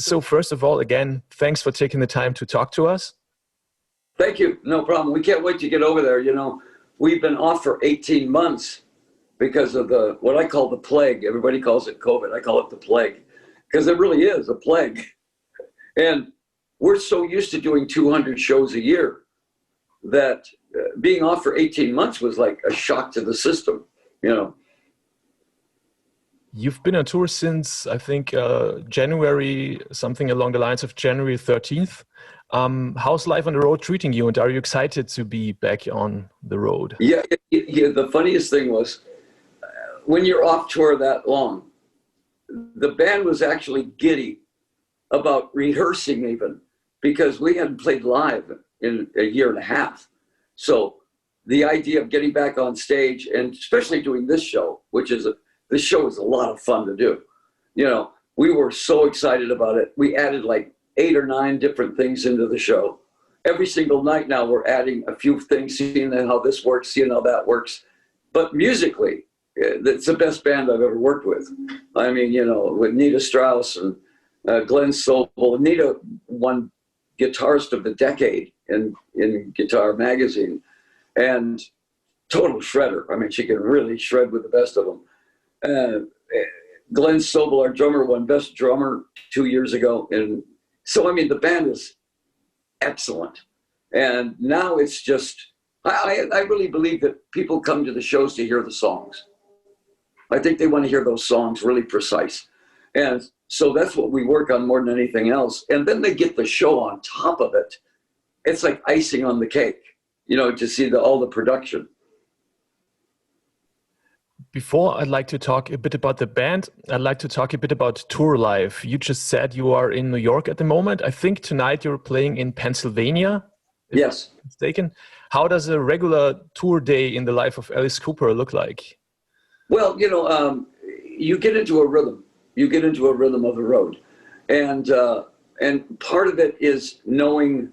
So first of all, again, thanks for taking the time to talk to us. Thank you. No problem. We can't wait to get over there. You know, we've been off for 18 months because of what I call the plague. Everybody calls it COVID. I call it the plague because it really is a plague. And we're so used to doing 200 shows a year that being off for 18 months was like a shock to the system, you know. You've been on tour since, I think, January, something along the lines of January 13th. How's life on the road treating you, and are you excited to be back on the road? Yeah, the funniest thing was when you're off tour that long, the band was actually giddy about rehearsing even because we hadn't played live in a year and a half. So the idea of getting back on stage, and especially doing this show, this show is a lot of fun to do. You know, we were so excited about it. We added like 8 or 9 different things into the show. Every single night now we're adding a few things, seeing how this works, seeing how that works. But musically, it's the best band I've ever worked with. I mean, you know, with Nita Strauss and Glenn Sobel. Nita won Guitarist of the Decade in Guitar Magazine, and total shredder. I mean, she can really shred with the best of them. Glenn Sobel, our drummer, won Best Drummer 2 years ago. And so, I mean, the band is excellent. And now it's just, I really believe that people come to the shows to hear the songs. I think they want to hear those songs really precise. And so that's what we work on more than anything else. And then they get the show on top of it. It's like icing on the cake, you know, to see all the production. Before I'd like to talk a bit about the band, I'd like to talk a bit about tour life. You just said you are in New York at the moment. I think tonight you're playing in Pennsylvania. Yes. I'm mistaken. How does a regular tour day in the life of Alice Cooper look like? Well, you know, you get into a rhythm. You get into a rhythm of the road. And part of it is knowing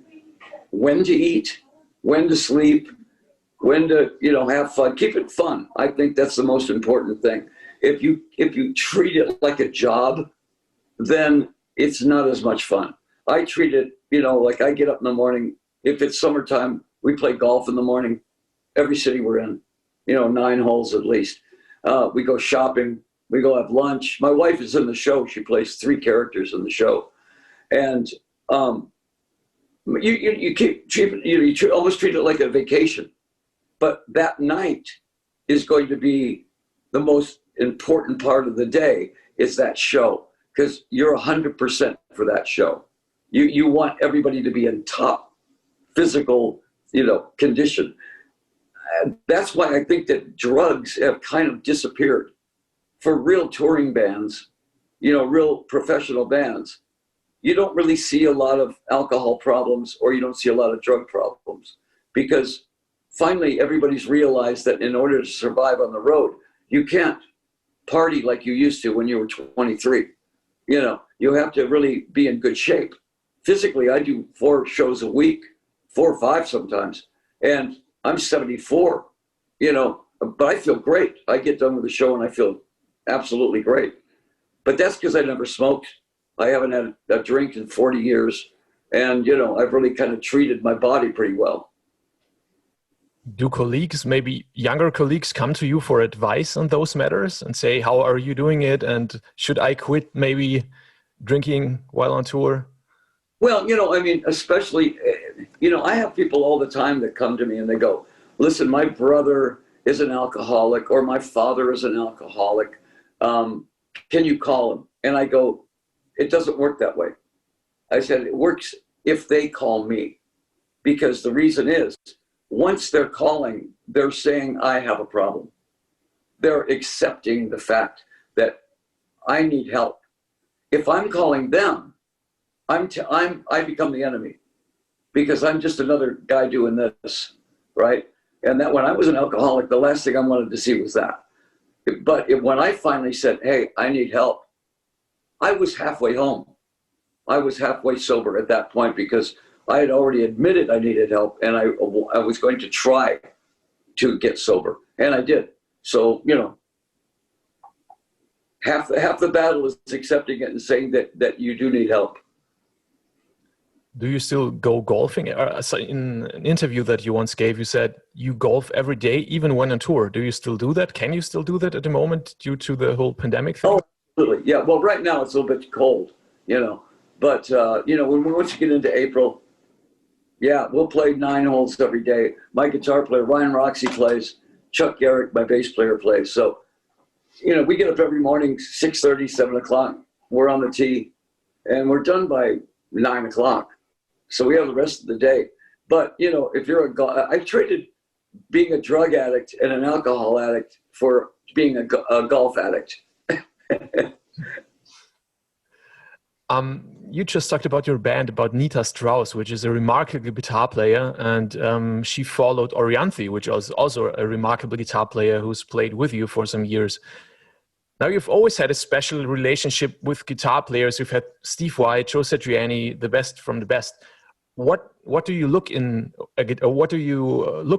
when to eat, when to sleep, when to, you know, have fun. Keep it fun. I think that's the most important thing. If you treat it like a job, then it's not as much fun. I treat it, you know, like I get up in the morning. If it's summertime, we play golf in the morning. Every city we're in, you know, 9 holes at least. We go shopping. We go have lunch. My wife is in the show. She plays 3 characters in the show. And you almost treat it like a vacation. But that night is going to be the most important part of the day, is that show, because you're 100% for that show. You want everybody to be in top physical, you know, condition. And that's why I think that drugs have kind of disappeared for real touring bands, you know, real professional bands. You don't really see a lot of alcohol problems, or you don't see a lot of drug problems, because finally everybody's realized that in order to survive on the road, you can't party like you used to when you were 23. You know, you have to really be in good shape. Physically, I do 4 shows a week, 4 or 5 sometimes, and I'm 74, you know, but I feel great. I get done with the show and I feel absolutely great. But that's because I never smoked. I haven't had a drink in 40 years. And, you know, I've really kind of treated my body pretty well. Do colleagues, maybe younger colleagues, come to you for advice on those matters and say, how are you doing it? And should I quit maybe drinking while on tour? Well, you know, I mean, especially, you know, I have people all the time that come to me and they go, listen, my brother is an alcoholic, or my father is an alcoholic. Can you call him? And I go, it doesn't work that way. I said, it works if they call me, because the reason is, once they're calling, they're saying, I have a problem. They're accepting the fact that I need help. If I'm calling them, I become the enemy, because I'm just another guy doing this, right? And that when I was an alcoholic, the last thing I wanted to see was that. But when I finally said, hey, I need help, I was halfway home. I was halfway sober at that point, because I had already admitted I needed help, and I was going to try to get sober, and I did. So, you know, half the battle is accepting it and saying that you do need help. Do you still go golfing? So in an interview that you once gave, you said you golf every day, even when on tour. Do you still do that? Can you still do that at the moment due to the whole pandemic thing? Oh, absolutely. Yeah. Well, right now it's a little bit cold, but when once you get into April, yeah, we'll play 9 holes every day. My guitar player, Ryan Roxy, plays. Chuck Garrick, my bass player, plays. So, we get up every morning, 6:30, 7 o'clock. We're on the tee, and we're done by 9 o'clock. So we have the rest of the day. But, if you're I traded being a drug addict and an alcohol addict for being a golf addict. You just talked about your band, about Nita Strauss, which is a remarkable guitar player. And she followed Orianthi, which is also a remarkable guitar player who's played with you for some years. Now, you've always had a special relationship with guitar players. You've had Steve White, Joe Satriani, the best from the best. What do you look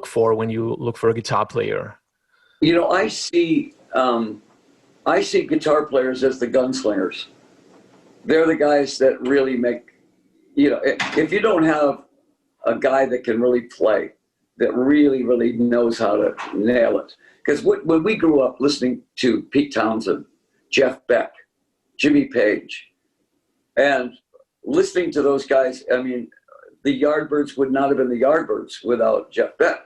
for when you look for a guitar player? I see guitar players as the gunslingers. They're the guys that really make, if you don't have a guy that can really play, that really, really knows how to nail it. Because when we grew up listening to Pete Townsend, Jeff Beck, Jimmy Page, and listening to those guys, the Yardbirds would not have been the Yardbirds without Jeff Beck.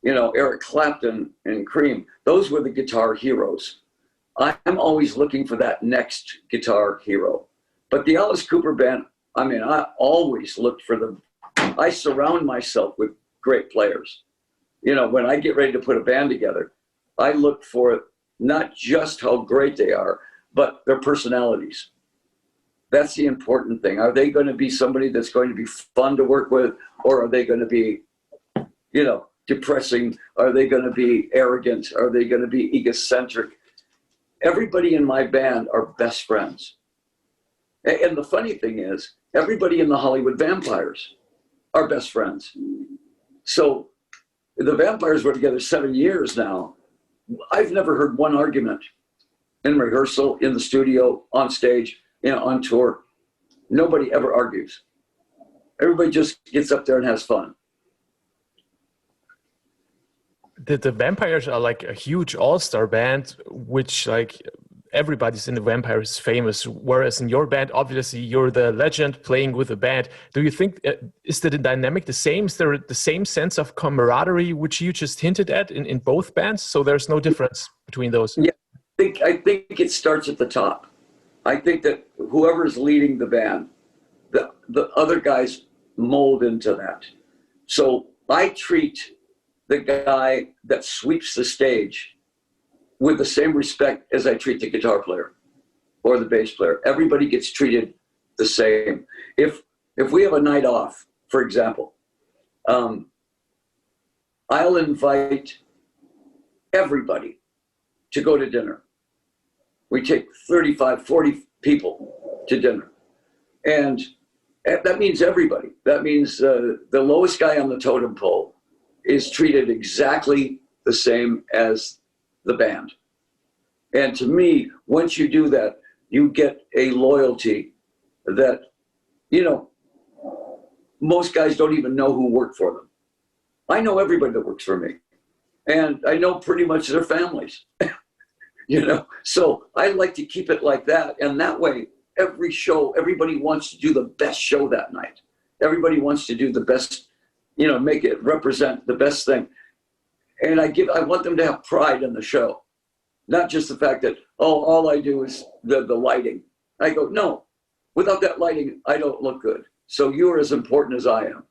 Eric Clapton and Cream, those were the guitar heroes. I'm always looking for that next guitar hero. But the Alice Cooper Band, I always looked for them. I surround myself with great players. When I get ready to put a band together, I look for not just how great they are, but their personalities. That's the important thing. Are they going to be somebody that's going to be fun to work with, or are they going to be, depressing? Are they going to be arrogant? Are they going to be egocentric? Everybody in my band are best friends. And the funny thing is, everybody in the Hollywood Vampires are best friends. So the Vampires were together 7 years now. I've never heard one argument in rehearsal, in the studio, on stage, on tour. Nobody ever argues. Everybody just gets up there and has fun. The Vampires are like a huge all-star band, which everybody's in the Vampires is famous. Whereas in your band, obviously you're the legend playing with the band. Do you think, is the dynamic the same? Is there the same sense of camaraderie, which you just hinted at in both bands? So there's no difference between those? Yeah, I think it starts at the top. I think that whoever's leading the band, the other guys mold into that. So I treat the guy that sweeps the stage with the same respect as I treat the guitar player or the bass player. Everybody gets treated the same. If we have a night off, for example, I'll invite everybody to go to dinner. We take 35, 40 people to dinner. And that means everybody. That means the lowest guy on the totem pole is treated exactly the same as the band. And to me, once you do that, you get a loyalty that, most guys don't even know who worked for them. I know everybody that works for me. And I know pretty much their families. So I like to keep it like that. And that way, every show, everybody wants to do the best show that night. Everybody wants to do the best, make it represent the best thing. And I want them to have pride in the show. Not just the fact that, all I do is the lighting. I go, no, without that lighting, I don't look good. So you're as important as I am.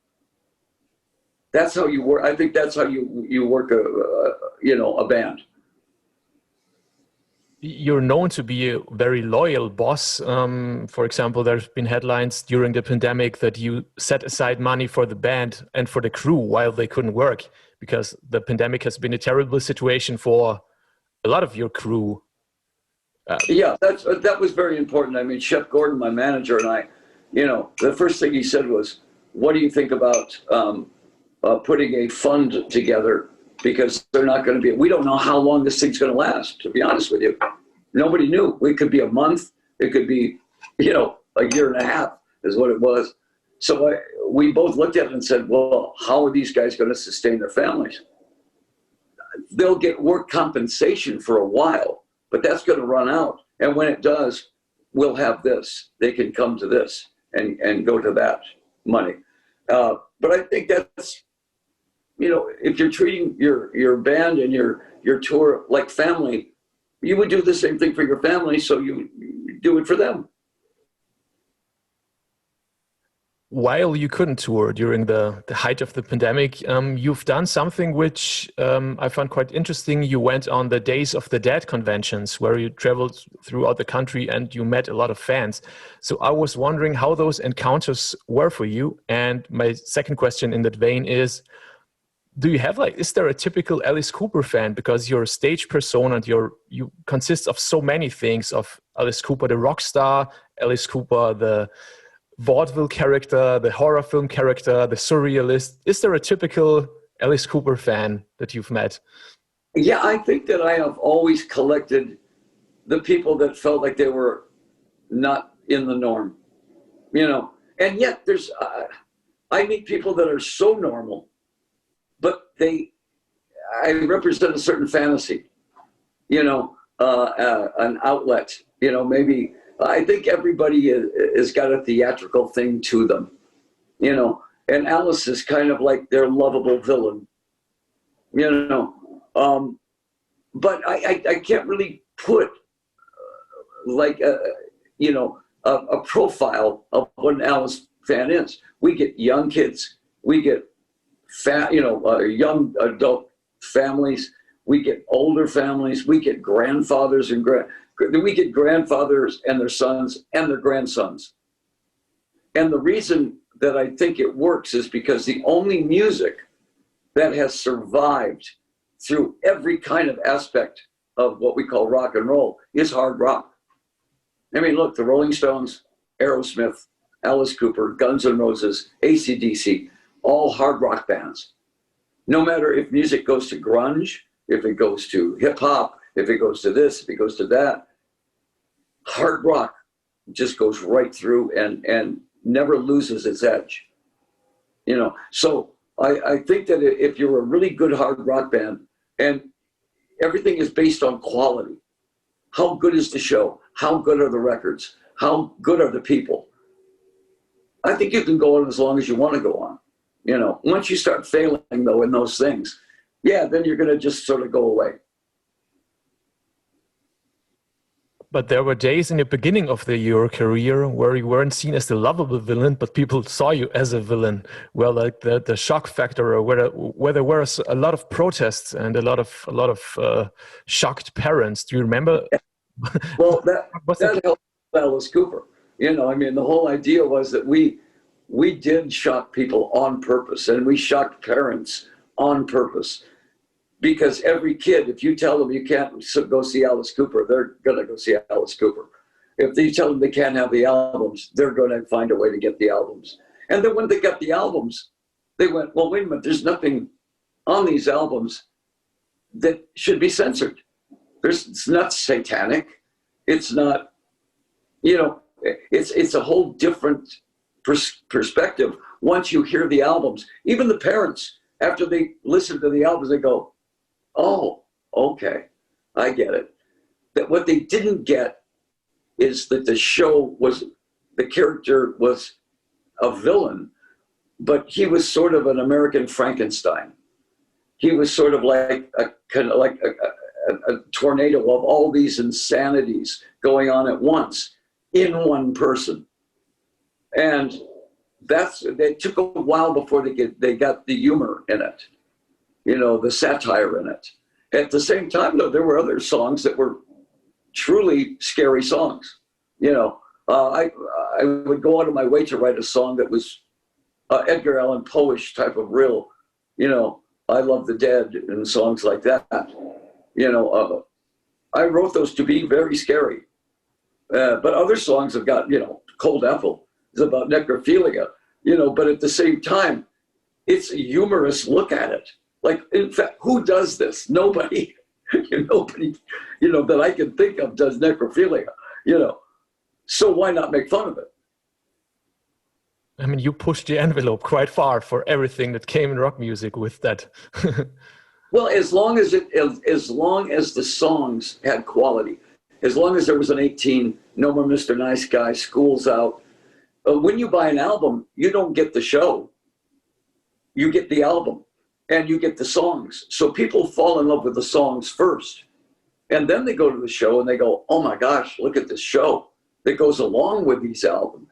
That's how you work. I think that's how you work a band. You're known to be a very loyal boss. For example, there's been headlines during the pandemic that you set aside money for the band and for the crew while they couldn't work, because the pandemic has been a terrible situation for a lot of your crew. Yeah, that was very important. I mean, Shep Gordon, my manager, and I, the first thing he said was, what do you think about putting a fund together? Because they're not going to be, we don't know how long this thing's going to last, to be honest with you. Nobody knew. It could be a month. It could be, you know, a year and a half is what it was. So we both looked at it and said, well, how are these guys going to sustain their families? They'll get work compensation for a while, but that's going to run out. And when it does, we'll have this. They can come to this and go to that money. But I think that's, you know, if you're treating your band and your tour like family, you would do the same thing for your family, so you do it for them. While you couldn't tour during the height of the pandemic, you've done something which I found quite interesting. You went on the Days of the Dead conventions where you traveled throughout the country and you met a lot of fans. So I was wondering how those encounters were for you. And my second question in that vein is, do you have is there a typical Alice Cooper fan? Because your stage persona and you consist of so many things, of Alice Cooper, the rock star, Alice Cooper, the vaudeville character, the horror film character, the surrealist. Is there a typical Alice Cooper fan that you've met? Yeah, I think that I have always collected the people that felt like they were not in the norm, you know. And yet there's, I meet people that are so normal, but I represent a certain fantasy, you know, an outlet, you know, maybe. I think everybody has got a theatrical thing to them, you know, and Alice is kind of like their lovable villain, you know. But I can't really put you know, a profile of what an Alice fan is. We get young kids, we get young adult families, we get older families, we get grandfathers and we get grandfathers and their sons and their grandsons. And the reason that I think it works is because the only music that has survived through every kind of aspect of what we call rock and roll is hard rock. I mean, look, the Rolling Stones, Aerosmith, Alice Cooper, Guns N' Roses, AC/DC, all hard rock bands. No matter if music goes to grunge, if it goes to hip hop, if it goes to this, if it goes to that, hard rock just goes right through and never loses its edge, you know. So I think that if you're a really good hard rock band and everything is based on quality, how good is the show? How good are the records? How good are the people? I think you can go on as long as you want to go on, you know. Once you start failing though in those things, yeah, then you're going to just sort of go away. But there were days in the beginning of your career where you weren't seen as the lovable villain, but people saw you as a villain. Well, like the shock factor, or where there were a lot of protests and a lot of shocked parents. Do you remember? Well, that helped Alice Cooper. You know, I mean, the whole idea was that we did shock people on purpose, and we shocked parents on purpose. Because every kid, if you tell them you can't go see Alice Cooper, they're going to go see Alice Cooper. If you tell them they can't have the albums, they're going to find a way to get the albums. And then when they got the albums, they went, well, wait a minute, there's nothing on these albums that should be censored. It's not satanic. It's not, you know, it's a whole different perspective once you hear the albums. Even the parents, after they listen to the albums, they go, oh, okay, I get it. That what they didn't get is that the character was a villain, but he was sort of an American Frankenstein. He was sort of like a tornado of all these insanities going on at once in one person. And it took a while before they got the humor in it, you know, the satire in it. At the same time, though, there were other songs that were truly scary songs. You know, I would go out of my way to write a song that was Edgar Allan Poe-ish type of real, you know, I Love the Dead and songs like that. You know, I wrote those to be very scary. But other songs have got, you know, Cold Apple is about necrophilia, you know, but at the same time, it's a humorous look at it. Like, in fact, who does this? Nobody. You nobody, that I can think of does necrophilia, So why not make fun of it? I mean, you pushed the envelope quite far for everything that came in rock music with that. Well, as long as the songs had quality, as long as there was an 18, No More Mr. Nice Guy, School's Out. When you buy an album, you don't get the show. You get the album and you get the songs. So people fall in love with the songs first. And then they go to the show and they go, oh my gosh, look at this show that goes along with these albums.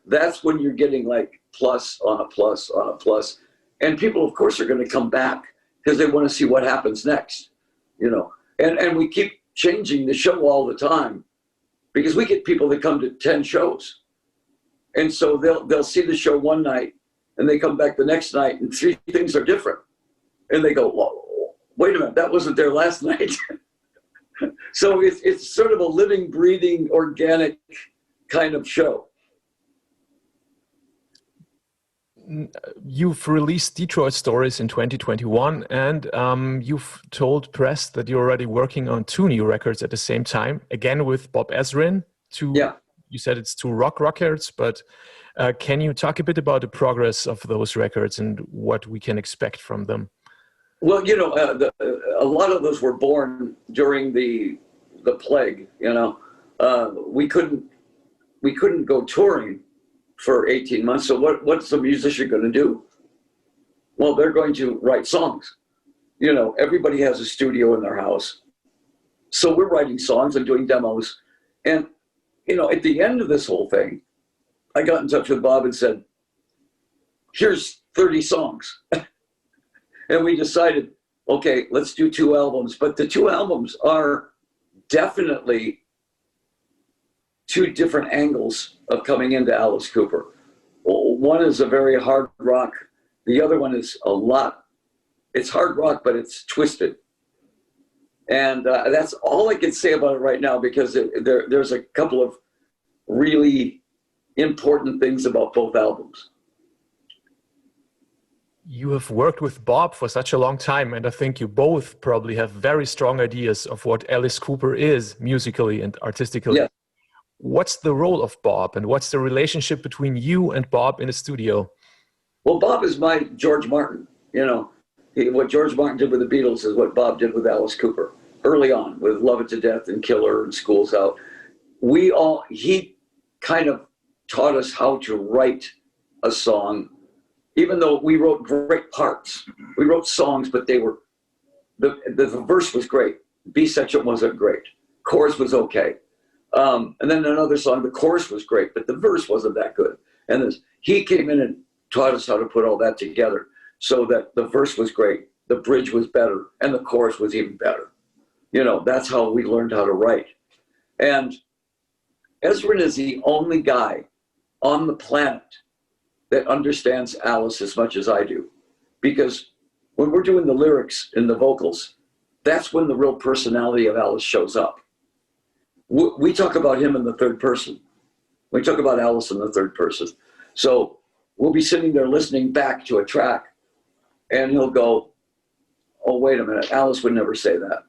That's when you're getting like plus on a plus on a plus. And people, of course, are going to come back because they want to see what happens next, And we keep changing the show all the time because we get people that come to 10 shows. And so they'll see the show one night and they come back the next night and 3 things are different. And they go, well, wait a minute, that wasn't there last night. So it's sort of a living, breathing, organic kind of show. You've released Detroit Stories in 2021, and you've told press that you're already working on 2 new records at the same time, again with Bob Ezrin. You said it's 2 rock records, but can you talk a bit about the progress of those records and what we can expect from them? Well, a lot of those were born during the plague. We couldn't go touring for 18 months. So what's a musician going to do? Well, they're going to write songs. Everybody has a studio in their house. So we're writing songs and doing demos. And, at the end of this whole thing, I got in touch with Bob and said, here's 30 songs. And we decided, okay, let's do 2 albums. But the 2 albums are definitely 2 different angles of coming into Alice Cooper. One is a very hard rock. The other one is it's hard rock, but it's twisted. And that's all I can say about it right now because there's a couple of really important things about both albums. You have worked with Bob for such a long time, and I think you both probably have very strong ideas of what Alice Cooper is musically and artistically. Yeah. What's the role of Bob, and what's the relationship between you and Bob in the studio? Well, Bob is my George Martin. What George Martin did with the Beatles is what Bob did with Alice Cooper early on with Love It to Death and Killer and School's Out. He kind of taught us how to write a song, even though we wrote great parts. We wrote songs, but the verse was great. B section wasn't great. Chorus was okay. And then another song, the chorus was great, but the verse wasn't that good. And he came in and taught us how to put all that together so that the verse was great, the bridge was better, and the chorus was even better. That's how we learned how to write. And Ezrin is the only guy on the planet that understands Alice as much as I do. Because when we're doing the lyrics and the vocals, that's when the real personality of Alice shows up. We talk about him in the third person. We talk about Alice in the third person. So we'll be sitting there listening back to a track, and he'll go, oh, wait a minute, Alice would never say that.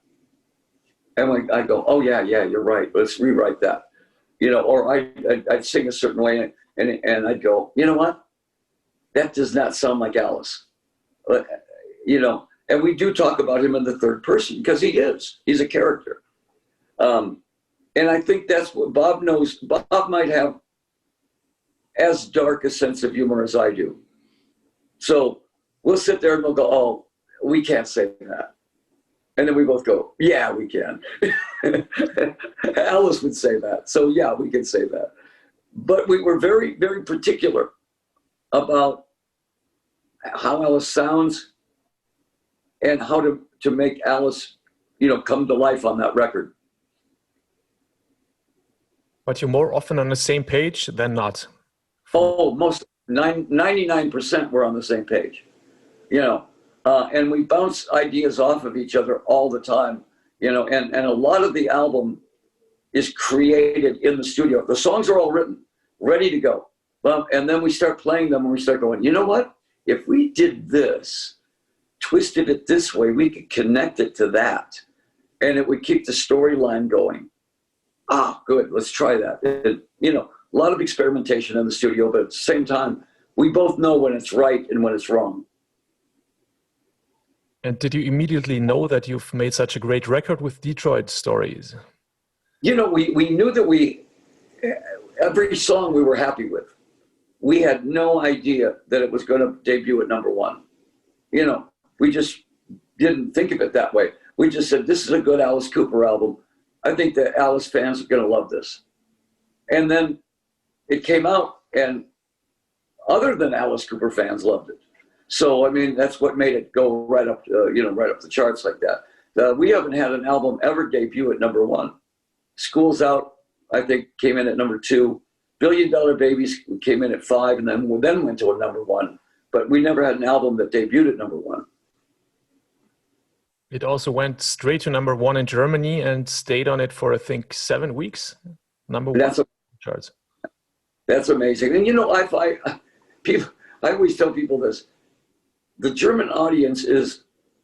And I go, oh, yeah, you're right. Let's rewrite that. Or I'd sing a certain way, and I'd go, you know what? That does not sound like Alice. And we do talk about him in the third person because he is. He's a character. And I think that's what Bob knows. Bob might have as dark a sense of humor as I do. So we'll sit there and we'll go, oh, we can't say that. And then we both go, yeah, we can. Alice would say that. So yeah, we can say that. But we were very, very particular about how Alice sounds and how to make Alice, come to life on that record. But you're more often on the same page than not. Oh, 99% we're on the same page, and we bounce ideas off of each other all the time, and a lot of the album is created in the studio. The songs are all written, ready to go. And then we start playing them and we start going, you know what? If we did this, twisted it this way, we could connect it to that. and it would keep the storyline going. Ah, good, let's try that. And, you know, a lot of experimentation in the studio, but at the same time, we both know when it's right and when it's wrong. And did you immediately know that you've made such a great record with Detroit Stories? You know, we knew that every song we were happy with. We had no idea that it was going to debut at #1. You know, we just didn't think of it that way. We just said, this is a good Alice Cooper album. I think the Alice fans are going to love this. And then it came out, and other than Alice Cooper fans loved it. So, I mean, that's what made it go right up, right up the charts like that. We haven't had an album ever debut at #1. School's Out, I think, came in at #2. Billion Dollar Babies came in at 5, and then went to a #1. But we never had an album that debuted at #1. It also went straight to #1 in Germany and stayed on it for, I think, 7 weeks. #1 charts. That's amazing. And you know, I always tell people this. The German audience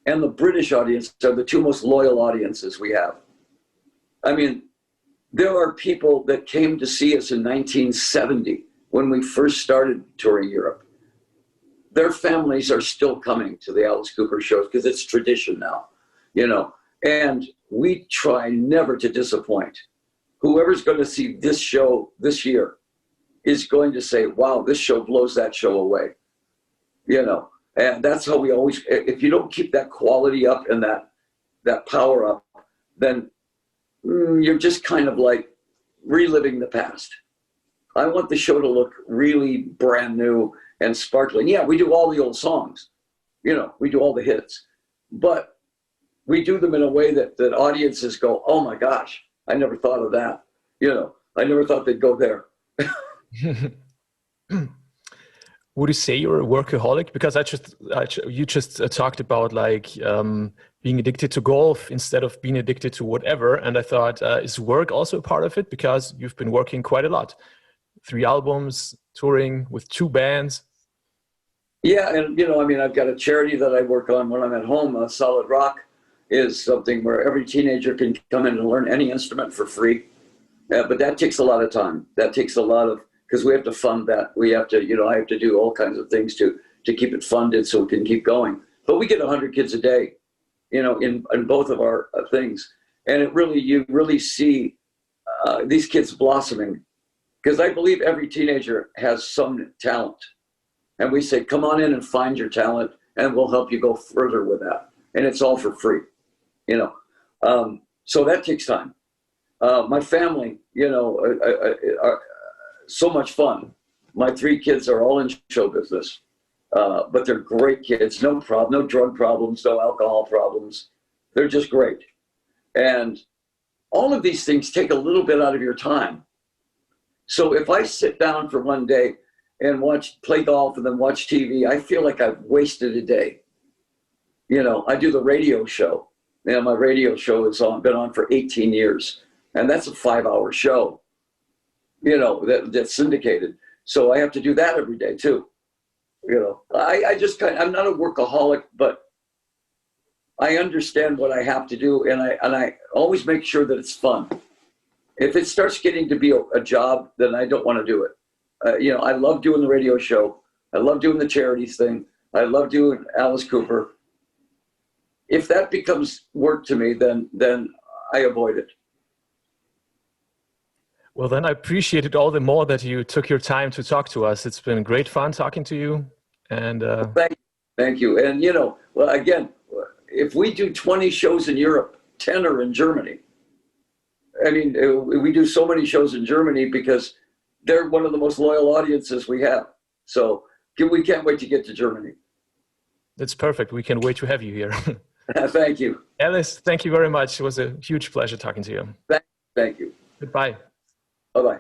and the British audience are the two most loyal audiences we have. I mean, there are people that came to see us in 1970 when we first started touring Europe. Their families are still coming to the Alice Cooper shows because it's tradition now, you know, and we try never to disappoint. Whoever's going to see this show this year is going to say, wow, this show blows that show away, you know. And that's how we always, if you don't keep that quality up and that power up, then you're just kind of like reliving the past. I want the show to look really brand new and sparkling. Yeah, we do all the old songs, you know, we do all the hits, but we do them in a way that audiences go, oh my gosh, I never thought of that. You know, I never thought they'd go there. Would you say you're a workaholic? Because you just talked about like being addicted to golf instead of being addicted to whatever. And I thought, is work also a part of it? Because you've been working quite a lot. 3 albums, touring with 2 bands. Yeah, and you know, I mean, I've got a charity that I work on when I'm at home. Solid Rock is something where every teenager can come in and learn any instrument for free. But that takes a lot of time. That takes a lot of, because we have to fund that. We have to, you know, I have to do all kinds of things to keep it funded so it can keep going. But we get 100 kids a day, you know, in both of our things. And you really see these kids blossoming. Because I believe every teenager has some talent. And we say, come on in and find your talent, and we'll help you go further with that. And it's all for free, you know. So that takes time. My family, you know, are so much fun. My 3 kids are all in show business, but they're great kids. No drug problems, no alcohol problems. They're just great. And all of these things take a little bit out of your time. So if I sit down for one day and play golf and then watch TV, I feel like I've wasted a day. You know, I do the radio show. You know, my radio show has been on for 18 years, and that's a 5-hour show, you know, that's syndicated. So I have to do that every day too. You know, I'm not a workaholic, but I understand what I have to do, and I always make sure that it's fun. If it starts getting to be a job, then I don't want to do it. You know, I love doing the radio show. I love doing the charities thing. I love doing Alice Cooper. If that becomes work to me, then I avoid it. Well, then I appreciate it all the more that you took your time to talk to us. It's been great fun talking to you. And thank you. And, you know, well, again, if we do 20 shows in Europe, 10 are in Germany. I mean, we do so many shows in Germany because they're one of the most loyal audiences we have. So we can't wait to get to Germany. That's perfect. We can wait to have you here. Thank you. Alice, thank you very much. It was a huge pleasure talking to you. Thank you. Goodbye. Bye-bye.